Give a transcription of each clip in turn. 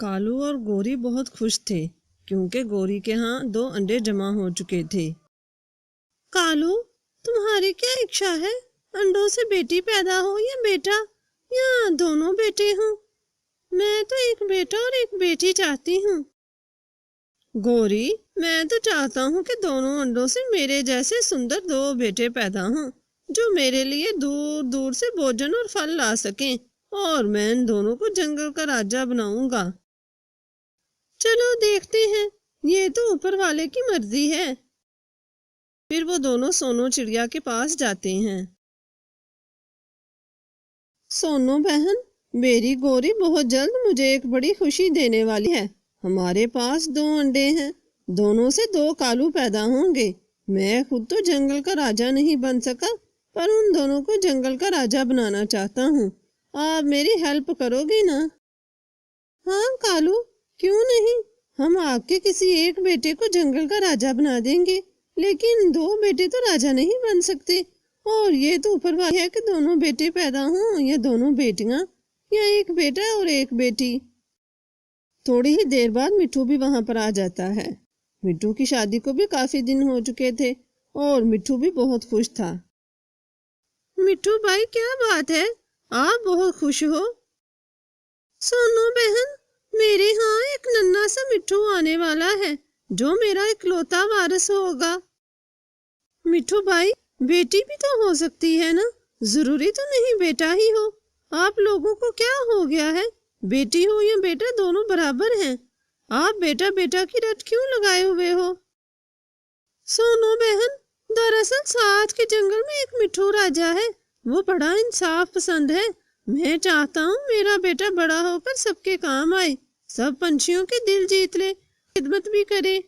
کالو اور گوری بہت خوش تھے کیونکہ گوری کے ہاں 2 انڈے جمع ہو چکے تھے۔ کالو، تمہاری کیا اچھا ہے؟ انڈوں سے بیٹی پیدا ہو یا بیٹا، یا دونوں بیٹے ہوں؟ میں تو ایک بیٹا اور ایک بیٹی چاہتی ہوں۔ گوری، میں تو چاہتا ہوں کہ دونوں انڈوں سے میرے جیسے سندر 2 بیٹے پیدا ہوں جو میرے لیے دور دور سے بھوجن اور پھل لا سکیں، اور میں ان دونوں کو جنگل کا راجا بناؤں گا۔ چلو دیکھتے ہیں، یہ تو اوپر والے کی مرضی ہے۔ پھر وہ دونوں سونو چڑیا کے پاس جاتے ہیں۔ سونو بہن، میری گوری بہت جلد مجھے ایک بڑی خوشی دینے والی ہے۔ ہمارے پاس 2 انڈے ہیں، دونوں سے 2 کالو پیدا ہوں گے۔ میں خود تو جنگل کا راجا نہیں بن سکا، پر ان دونوں کو جنگل کا راجا بنانا چاہتا ہوں۔ آپ میری ہیلپ کرو گی نا؟ ہاں کالو، کیوں نہیں؟ ہم آپ کے کسی ایک بیٹے کو جنگل کا راجا بنا دیں گے، لیکن 2 بیٹے تو راجا نہیں بن سکتے، اور یہ تو اوپر والے ہے کہ دونوں بیٹے پیدا ہوں یا دونوں بیٹیاں، یا ایک بیٹا اور ایک بیٹی۔ تھوڑی ہی دیر بعد مٹھو بھی وہاں پر آ جاتا ہے۔ مٹھو کی شادی کو بھی کافی دن ہو چکے تھے اور مٹھو بھی بہت خوش تھا۔ مٹھو بھائی، کیا بات ہے؟ آپ بہت خوش ہو؟ سونو بہن، میرے ہاں ایک ننھا سا مٹھو آنے والا ہے جو میرا اکلوتا وارث ہوگا۔ مٹھو بھائی، بیٹی بھی تو ہو سکتی ہے نا، ضروری تو نہیں بیٹا ہی ہو۔ آپ لوگوں کو کیا ہو گیا ہے؟ بیٹی ہو یا بیٹا، دونوں برابر ہیں۔ آپ بیٹا بیٹا کی رٹ کیوں لگائے ہوئے ہو؟ سونو بہن، دراصل ساتھ کے جنگل میں ایک مٹھو راجا ہے، وہ بڑا انصاف پسند ہے۔ میں چاہتا ہوں میرا بیٹا بڑا ہو کر سب کے کام آئے، سب پنچھیوں کے دل جیت لے، خدمت بھی کرے۔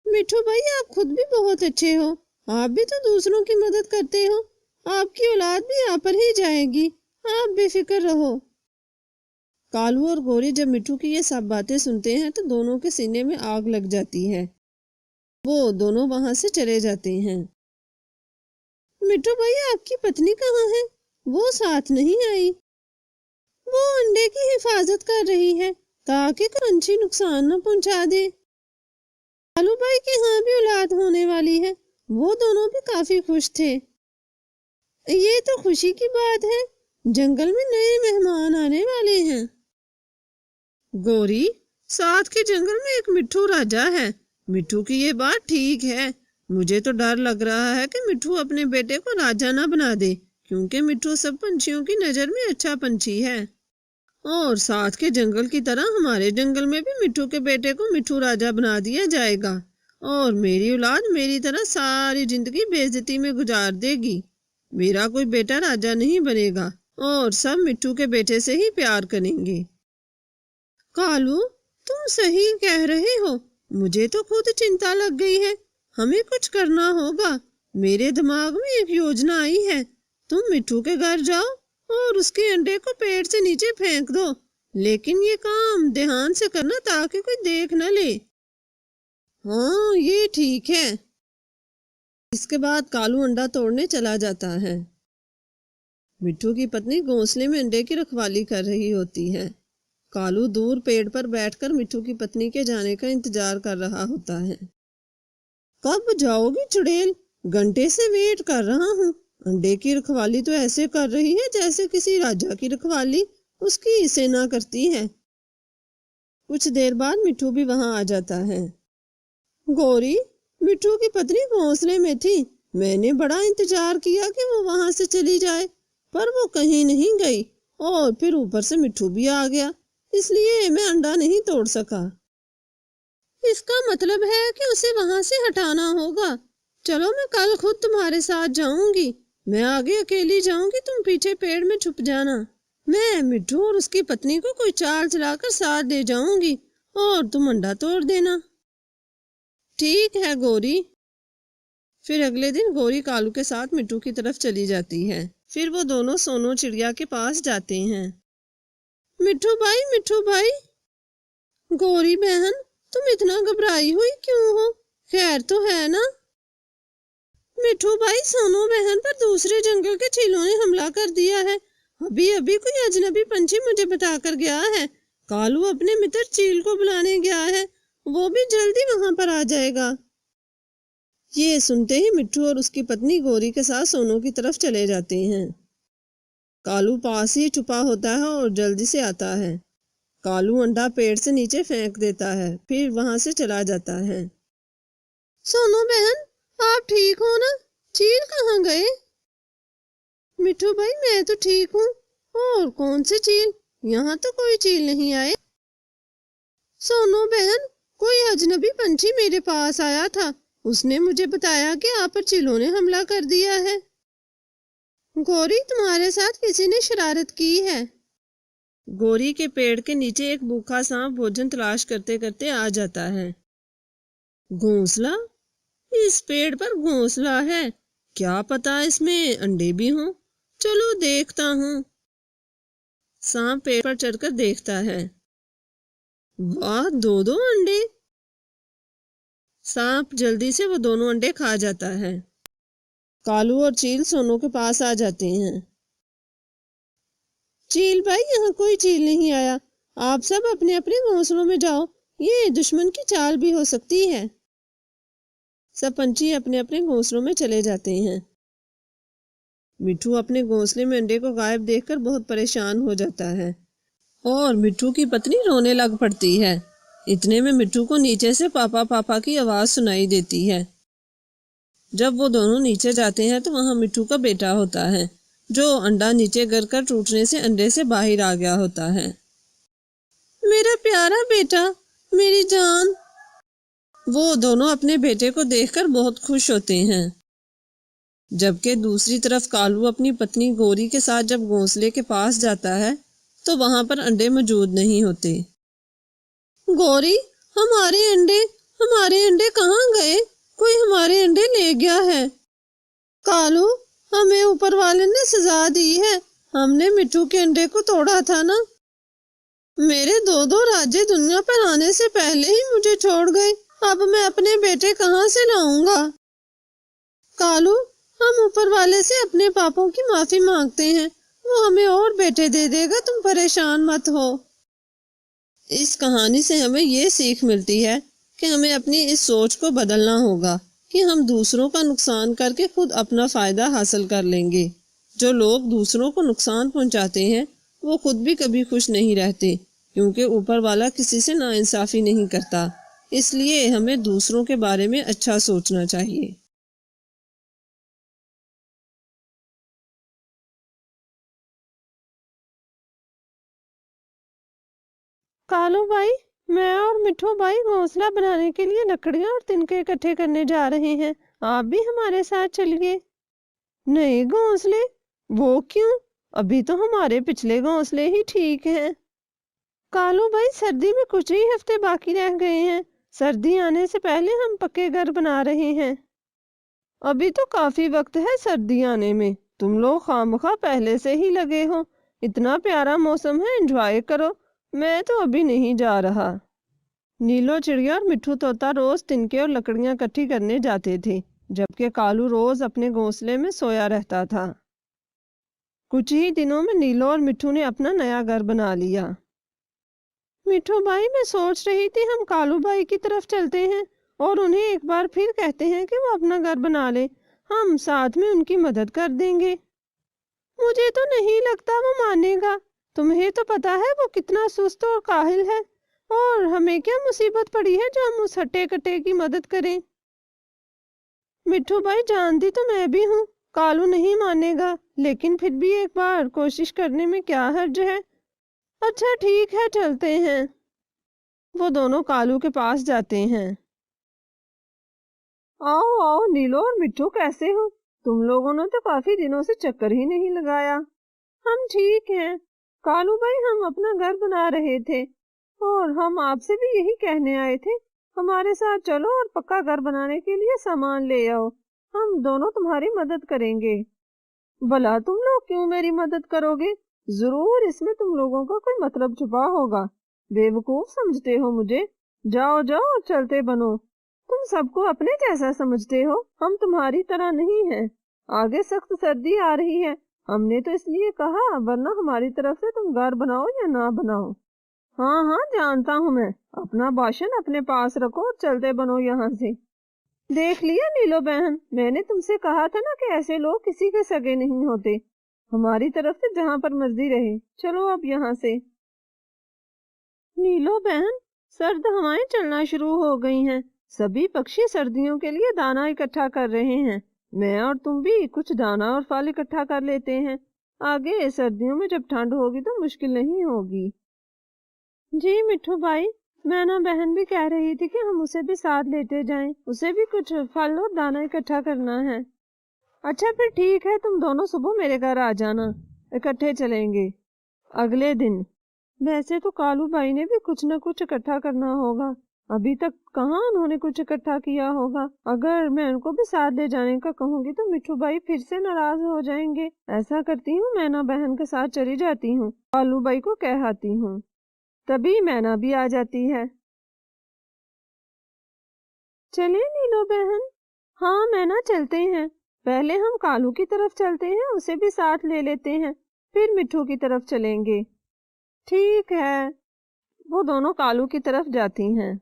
مٹھو بھائی، آپ خود بھی بہت اچھے ہو، آپ بھی تو دوسروں کی مدد کرتے ہو، آپ کی اولاد بھی آپ پر ہی جائے گی، آپ بے فکر رہو۔ کالو اور گوری جب مٹھو کی یہ سب باتیں سنتے ہیں تو دونوں کے سینے میں آگ لگ جاتی ہے۔ وہ دونوں وہاں سے چلے جاتے ہیں۔ مٹھو بھائی، آپ کی پتنی کہاں ہے؟ وہ ساتھ نہیں آئی۔ وہ انڈے کی حفاظت کر رہی ہے تاکہ کوئی پنچھی نقصان نہ پہنچا دے۔ کالو بھائی کے ہاں بھی اولاد ہونے والی ہے، وہ دونوں بھی کافی خوش تھے۔ یہ تو خوشی کی بات ہے، جنگل میں نئے مہمان آنے والے ہیں۔ گوری، ساتھ کے جنگل میں ایک مٹھو راجا ہے۔ مٹھو کی یہ بات ٹھیک ہے، مجھے تو ڈر لگ رہا ہے کہ مٹھو اپنے بیٹے کو راجا نہ بنا دے، کیونکہ مٹھو سب پنچھیوں کی نظر میں اچھا پنچھی ہے، اور ساتھ کے جنگل کی طرح ہمارے جنگل میں بھی مٹھو کے بیٹے کو مٹھو راجا بنا دیا جائے گا، اور میری اولاد میری طرح ساری زندگی بے عزتی میں گزار دے گی۔ میرا کوئی بیٹا راجا نہیں بنے گا، اور سب مٹھو کے بیٹے سے ہی پیار کریں گے۔ کالو، تم صحیح کہہ رہے ہو، مجھے تو خود چنتا لگ گئی ہے، ہمیں کچھ کرنا ہوگا۔ میرے دماغ میں ایک یوجنا آئی ہے، تم مٹھو کے گھر جاؤ اور اس کے انڈے کو پیڑ سے نیچے پھینک دو، لیکن یہ کام دھیان سے کرنا تاکہ کوئی دیکھ نہ لے۔ ہاں، یہ ٹھیک ہے۔ اس کے بعد کالو انڈا توڑنے چلا جاتا ہے۔ مٹھو کی پتنی گھونسلے میں انڈے کی رکھوالی کر رہی ہوتی ہے۔ کالو دور پیڑ پر بیٹھ کر مٹھو کی پتنی کے جانے کا انتظار کر رہا ہوتا ہے۔ کب جاؤ گی چڑیل؟ گھنٹے سے ویٹ کر رہا ہوں۔ انڈے کی رکھوالی تو ایسے کر رہی ہے جیسے کسی راجا کی رکھوالی اس کی سینا کرتی ہے۔ کچھ دیر بعد مٹھو بھی وہاں آ جاتا ہے۔ گوری، مٹھو کی پتنی گھونسلے میں تھی، میں نے بڑا انتظار کیا کہ وہ وہاں سے چلی جائے، پر وہ کہیں نہیں گئی، اور پھر اوپر سے مٹھو بھی آ گیا، اس لیے میں انڈا نہیں توڑ سکا۔ اس کا مطلب ہے کہ اسے وہاں سے ہٹانا ہوگا۔ چلو، میں کل خود تمہارے ساتھ جاؤں گی، میں آگے اکیلی جاؤں گی، تم پیچھے پیڑ میں چھپ جانا۔ میں مٹھو اور اس کی پتنی کو کوئی چال چلا کر ساتھ لے جاؤں گی، اور تم انڈا توڑ دینا۔ ٹھیک ہے گوری۔ پھر اگلے دن گوری کالو کے ساتھ مٹھو کی طرف چلی جاتی ہے۔ پھر وہ دونوں سونو چڑیا کے پاس جاتے ہیں۔ مٹھو بھائی، گوری بہن، تم اتنا گھبرائی ہوئی کیوں ہو؟ خیر تو ہے نا؟ مٹھو بھائی، سونو بہن پر دوسرے جنگل کے چیلوں نے حملہ کر دیا ہے، ابھی کوئی اجنبی پنچھی مجھے بتا کر گیا ہے، کالو اپنے متر چیل کو بلانے گیا ہے، وہ بھی جلدی وہاں پر آ جائے گا۔ یہ سنتے ہی مٹھو اور اس کی پتنی گوری کے ساتھ سونو کی طرف چلے جاتے ہیں۔ کالو پاس ہی چھپا ہوتا ہے اور جلدی سے آتا ہے۔ کالو انڈا پیڑ سے نیچے پھینک دیتا ہے، پھر وہاں سے چلا جاتا ہے۔ سونو بہن، آپ ٹھیک ہو نا؟ چیل کہاں گئے؟ مٹھو بھائی میں تو ٹھیک ہوں، اور کون سے چیل؟ یہاں تو کوئی چیل نہیں آئے۔ سونو بہن، کوئی اجنبی پنچھی میرے پاس آیا تھا، اس نے مجھے بتایا کہ آپ پر چیلوں نے حملہ کر دیا ہے۔ گوری، تمہارے ساتھ کسی نے شرارت کی ہے۔ گوری کے پیڑ کے نیچے ایک بھوکا سانپ بھوجن تلاش کرتے کرتے آ جاتا ہے۔ گھونسلہ؟ اس پیڑ پر گھونسلہ ہے، کیا پتا اس میں انڈے بھی ہوں، چلو دیکھتا ہوں۔ سانپ پیڑ پر چڑھ کر دیکھتا ہے، واہ، دو انڈے! سانپ جلدی سے وہ دونوں انڈے کھا جاتا ہے۔ کالو اور چیل سونو کے پاس آ جاتے ہیں۔ چیل بھائی، یہاں کوئی چیل نہیں آیا، آپ سب اپنے اپنے گھونسلوں میں جاؤ، یہ دشمن کی چال بھی ہو سکتی ہے۔ سب پنچھی اپنے اپنے گھونسلوں میں چلے جاتے ہیں۔ مٹھو اپنے گھونسلے میں انڈے کو غائب دیکھ کر بہت پریشان ہو جاتا ہے، اور مٹھو کی پتنی رونے لگ پڑتی ہے۔ اتنے میں مٹھو کو نیچے سے پاپا پاپا کی آواز سنائی دیتی ہے۔ جب وہ دونوں نیچے جاتے ہیں تو وہاں مٹھو کا بیٹا ہوتا ہے، جو انڈا نیچے گر کر ٹوٹنے سے انڈے سے باہر آ گیا ہوتا ہے۔ میرا پیارا بیٹا، میری جان! وہ دونوں اپنے بیٹے کو دیکھ کر بہت خوش ہوتے ہیں۔ جبکہ دوسری طرف کالو اپنی پتنی گوری کے ساتھ جب گھونسلے کے پاس جاتا ہے تو وہاں پر انڈے موجود نہیں ہوتے۔ گوری، ہمارے انڈے کہاں گئے؟ کوئی ہمارے انڈے لے گیا ہے۔ کالو، ہمیں اوپر والے نے سزا دی ہے، ہم نے مٹھو کے انڈے کو توڑا تھا نا۔ میرے دو راجے دنیا پر آنے سے پہلے ہی مجھے چھوڑ گئے، اب میں اپنے بیٹے کہاں سے لاؤں گا؟ کالو، ہم اوپر والے سے اپنے پاپوں کی معافی مانگتے ہیں، وہ ہمیں اور بیٹے دے دے گا، تم پریشان مت ہو۔ اس کہانی سے ہمیں یہ سیکھ ملتی ہے کہ ہمیں اپنی اس سوچ کو بدلنا ہوگا کہ ہم دوسروں کا نقصان کر کے خود اپنا فائدہ حاصل کر لیں گے۔ جو لوگ دوسروں کو نقصان پہنچاتے ہیں وہ خود بھی کبھی خوش نہیں رہتے، کیونکہ اوپر والا کسی سے ناانصافی نہیں کرتا۔ اس لیے ہمیں دوسروں کے بارے میں اچھا سوچنا چاہیے۔ کالو بھائی، میں اور مٹھو بھائی گھونسلہ بنانے کے لیے لکڑیاں اور تنکے اکٹھے کرنے جا رہے ہیں، آپ بھی ہمارے ساتھ چلیے۔ نئے گھونسلے؟ وہ کیوں؟ ابھی تو ہمارے پچھلے گھونسلے ہی ٹھیک ہیں۔ کالو بھائی، سردی میں کچھ ہی ہفتے باقی رہ گئے ہیں، سردی آنے سے پہلے ہم پکے گھر بنا رہے ہیں۔ ابھی تو کافی وقت ہے سردی آنے میں، تم لوگ خواہ پہلے سے ہی لگے ہو، اتنا پیارا موسم ہے، انجوائے کرو، میں تو ابھی نہیں جا رہا۔ نیلو چڑیا اور مٹھو طوطا روز تنکے اور لکڑیاں اکٹھی کرنے جاتے تھے، جبکہ کالو روز اپنے گھونسلے میں سویا رہتا تھا۔ کچھ ہی دنوں میں نیلو اور مٹھو نے اپنا نیا گھر بنا لیا۔ مٹھو بھائی، میں سوچ رہی تھی ہم کالو بھائی کی طرف چلتے ہیں اور انہیں ایک بار پھر کہتے ہیں کہ وہ اپنا گھر بنا لے، ہم ساتھ میں ان کی مدد کر دیں گے۔ مجھے تو نہیں لگتا وہ مانے گا، تمہیں تو پتا ہے وہ کتنا سست اور کاہل ہے، اور ہمیں کیا مصیبت پڑی ہے جو ہم اس ہٹے کٹے کی مدد کریں۔ مٹھو بھائی، جانتی تو میں بھی ہوں کالو نہیں مانے گا، لیکن پھر بھی ایک بار کوشش کرنے میں کیا حرج ہے۔ اچھا ٹھیک ہے، چلتے ہیں۔ وہ دونوں کالو کے پاس جاتے ہیں۔ آؤ نیلو اور مٹھو، کیسے ہو؟ تم لوگوں نے تو کافی دنوں سے چکر ہی نہیں لگایا۔ ہم ٹھیک ہیں کالو بھائی، ہم اپنا گھر بنا رہے تھے اور ہم آپ سے بھی یہی کہنے آئے تھے، ہمارے ساتھ چلو اور پکا گھر بنانے کے لیے سامان لے آؤ، ہم دونوں تمہاری مدد کریں گے۔ بھلا تم لوگ کیوں میری مدد کرو گے؟ ضرور اس میں تم لوگوں کا کوئی مطلب چھپا ہوگا، بے وقوف سمجھتے ہو مجھے؟ جاؤ اور چلتے بنو، تم سب کو اپنے جیسا سمجھتے ہو، ہم تمہاری طرح نہیں ہیں۔ آگے سخت سردی آ رہی ہے، ہم نے تو اس لیے کہا، ورنہ ہماری طرف سے تم گھر بناؤ یا نہ بناؤ۔ ہاں ہاں جانتا ہوں میں، اپنا بھاشن اپنے پاس رکھو اور چلتے بنو یہاں سے۔ دیکھ لیا نیلو بہن، میں نے تم سے کہا تھا نا کہ ایسے لوگ کسی کے سگے نہیں ہوتے۔ ہماری طرف سے جہاں پر مرضی رہے، چلو اب یہاں سے۔ نیلو بہن، سرد ہوائیں چلنا شروع ہو گئی ہیں، سبھی پکشی سردیوں کے لیے دانا اکٹھا کر رہے ہیں۔ میں اور تم بھی کچھ دانا اور پھل اکٹھا کر لیتے ہیں، آگے سردیوں میں جب ٹھنڈ ہوگی تو مشکل نہیں ہوگی۔ جی مٹھو بھائی، مینا بہن بھی کہہ رہی تھی کہ ہم اسے بھی ساتھ لیتے جائیں، اسے بھی کچھ پھل اور دانا اکٹھا کرنا ہے۔ اچھا پھر ٹھیک ہے، تم دونوں صبح میرے گھر آ جانا، اکٹھے چلیں گے۔ اگلے دن، ویسے تو کالو بھائی نے بھی کچھ نہ کچھ اکٹھا کرنا ہوگا، ابھی تک کہاں انہوں نے کچھ اکٹھا کیا ہوگا۔ اگر میں ان کو بھی ساتھ لے جانے کا کہوں گی تو مٹھو بھائی پھر سے ناراض ہو جائیں گے۔ ایسا کرتی ہوں، مینا بہن کے ساتھ چلی جاتی ہوں، کالو بھائی کو کہاتی ہوں، تبھی مینا بھی آ جاتی ہے۔ چلے نیلو بہن؟ ہاں مینا چلتے ہیں، پہلے ہم کالو کی طرف چلتے ہیں، اسے بھی ساتھ لے لیتے ہیں، پھر مٹھو کی طرف چلیں گے۔ ٹھیک ہے، وہ دونوں کالو کی طرف جاتی ہیں۔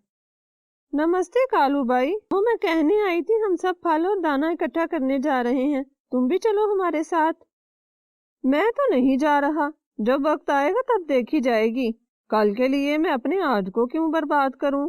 نمستے کالو بھائی، وہ میں کہنے آئی تھی ہم سب پھل اور دانا اکٹھا کرنے جا رہے ہیں، تم بھی چلو ہمارے ساتھ۔ میں تو نہیں جا رہا، جب وقت آئے گا تب دیکھی جائے گی، کل کے لیے میں اپنے آج کو کیوں برباد کروں۔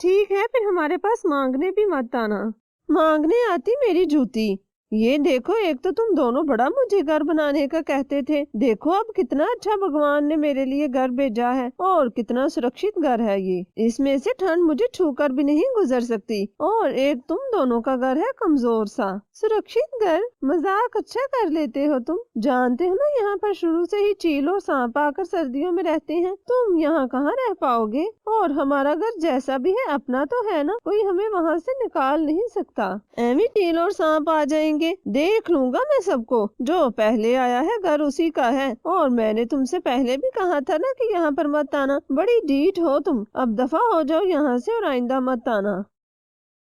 ٹھیک ہے، پھر ہمارے پاس مانگنے بھی مت آنا۔ مانگنے آتی میری جوتی، یہ دیکھو ایک تو تم دونوں بڑا مجھے گھر بنانے کا کہتے تھے، دیکھو اب کتنا اچھا بھگوان نے میرے لیے گھر بھیجا ہے اور کتنا سرکشت گھر ہے یہ، اس میں سے ٹھنڈ مجھے چھو کر بھی نہیں گزر سکتی، اور ایک تم دونوں کا گھر ہے کمزور سا۔ سرکشت گھر؟ مذاق اچھا کر لیتے ہو تم، جانتے ہو نا یہاں پر شروع سے ہی چیل اور سانپ آ کر سردیوں میں رہتے ہیں، تم یہاں کہاں رہ پاؤ گے، اور ہمارا گھر جیسا بھی ہے اپنا تو ہے نا، کوئی ہمیں وہاں سے نکال نہیں سکتا۔ ایویں چیل اور سانپ آ جائیں گے، دیکھ لوں گا میں سب کو، جو پہلے آیا ہے گھر اسی کا ہے، اور میں نے تم سے پہلے بھی کہا تھا نا کہ یہاں پر مت آنا، بڑی ڈھیٹ ہو تم، اب دفع ہو جاؤ یہاں سے اور آئندہ مت آنا۔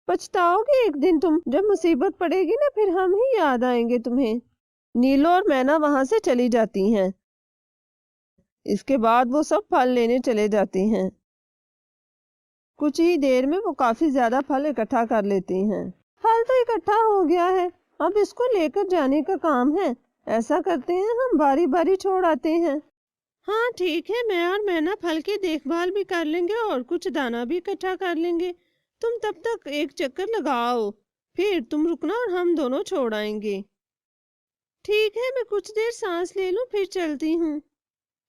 پچھتاؤ گے ایک دن تم، جب مصیبت پڑے گی نا پھر ہم ہی یاد آئیں گے تمہیں۔ نیلو اور مینا وہاں سے چلی جاتی ہیں، اس کے بعد وہ سب پھل لینے چلے جاتے ہیں۔ کچھ ہی دیر میں وہ کافی زیادہ پھل اکٹھا کر لیتے ہیں۔ پھل تو اکٹھا ہو گیا ہے، اب اس کو لے کر جانے کا کام ہے، ایسا کرتے ہیں ہم باری باری چھوڑ آتے ہیں۔ ہاں ٹھیک ہے، میں اور مینا پھل کی دیکھ بھال بھی کر لیں گے اور کچھ دانا بھی اکٹھا کر لیں گے، تم تب تک ایک چکر لگاؤ، پھر تم رکنا اور ہم دونوں چھوڑ آئیں گے۔ ٹھیک ہے، میں کچھ دیر سانس لے لوں پھر چلتی ہوں۔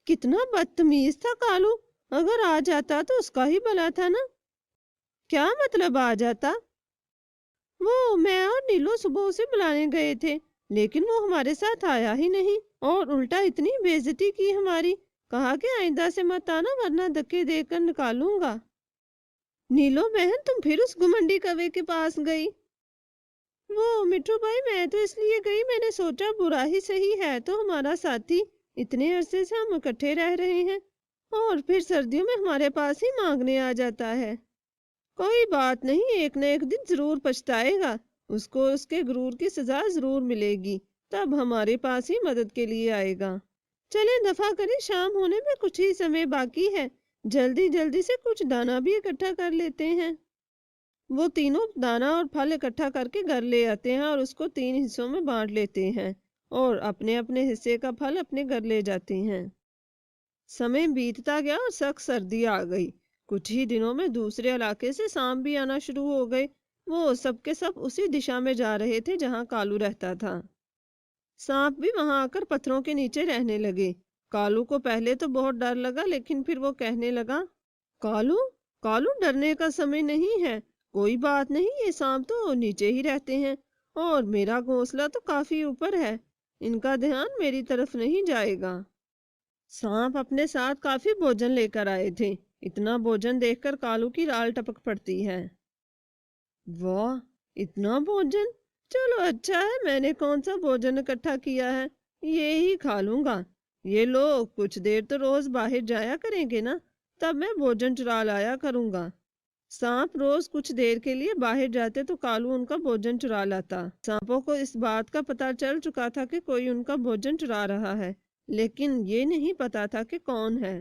کتنا بدتمیز تھا کالو، اگر آ جاتا تو اس کا ہی بھلا تھا نا۔ کیا مطلب آ جاتا؟ وہ میں اور نیلو صبح اسے بلانے گئے تھے، لیکن وہ ہمارے ساتھ آیا ہی نہیں، اور الٹا اتنی بے عزتی کی ہماری، کہا کہ آئندہ سے مت آنا ورنہ دھکے دے کر نکالوں گا۔ نیلو بہن، تم پھر اس گھمنڈی کوے کے پاس گئی؟ وہ مٹھو بھائی، میں تو اس لیے گئی، میں نے سوچا برا ہی صحیح ہے تو ہمارا ساتھی، اتنے عرصے سے ہم اکٹھے رہ رہے ہیں، اور پھر سردیوں میں ہمارے پاس ہی مانگنے آ جاتا ہے۔ کوئی بات نہیں، ایک نہ ایک دن ضرور پچھتائے گا، اس کو اس کے غرور کی سزا ضرور ملے گی، تب ہمارے پاس ہی مدد کے لیے آئے گا۔ چلیں دفع کریں، شام ہونے میں کچھ ہی سمے باقی ہے، جلدی جلدی سے کچھ دانا بھی اکٹھا کر لیتے ہیں۔ وہ تینوں دانا اور پھل اکٹھا کر کے گھر لے آتے ہیں اور اس کو 3 حصوں میں بانٹ لیتے ہیں، اور اپنے اپنے حصے کا پھل اپنے گھر لے جاتے ہیں۔ سمے بیتتا گیا اور سخت سردی آ گئی، کچھ ہی دنوں میں دوسرے علاقے سے سانپ بھی آنا شروع ہو گئے، وہ سب کے سب اسی دشا میں جا رہے تھے جہاں کالو رہتا تھا۔ سانپ بھی وہاں آ کر پتھروں کے نیچے رہنے لگے۔ کالو کو پہلے تو بہت ڈر لگا، لیکن پھر وہ کہنے لگا، کالو کالو، ڈرنے کا سمے نہیں ہے، کوئی بات نہیں، یہ سانپ تو نیچے ہی رہتے ہیں، اور میرا گھونسلہ تو کافی اوپر ہے، ان کا دھیان میری طرف نہیں جائے گا۔ سانپ اپنے ساتھ کافی بھوجن لے کر آئے تھے، اتنا بھوجن دیکھ کر کالو کی رال ٹپک پڑتی ہے۔ واہ، اتنا بھوجن! چلو اچھا ہے، میں نے کون سا بھوجن اکٹھا کیا ہے، یہ ہی کھا لوں گا۔ یہ لوگ کچھ دیر تو روز باہر جایا کریں گے نا، تب میں بھوجن چرا لایا کروں گا۔ سانپ روز کچھ دیر کے لیے باہر جاتے تو کالو ان کا بھوجن چرا لاتا۔ سانپوں کو اس بات کا پتہ چل چکا تھا کہ کوئی ان کا بھوجن چرا رہا ہے، لیکن یہ نہیں پتا تھا کہ کون ہے۔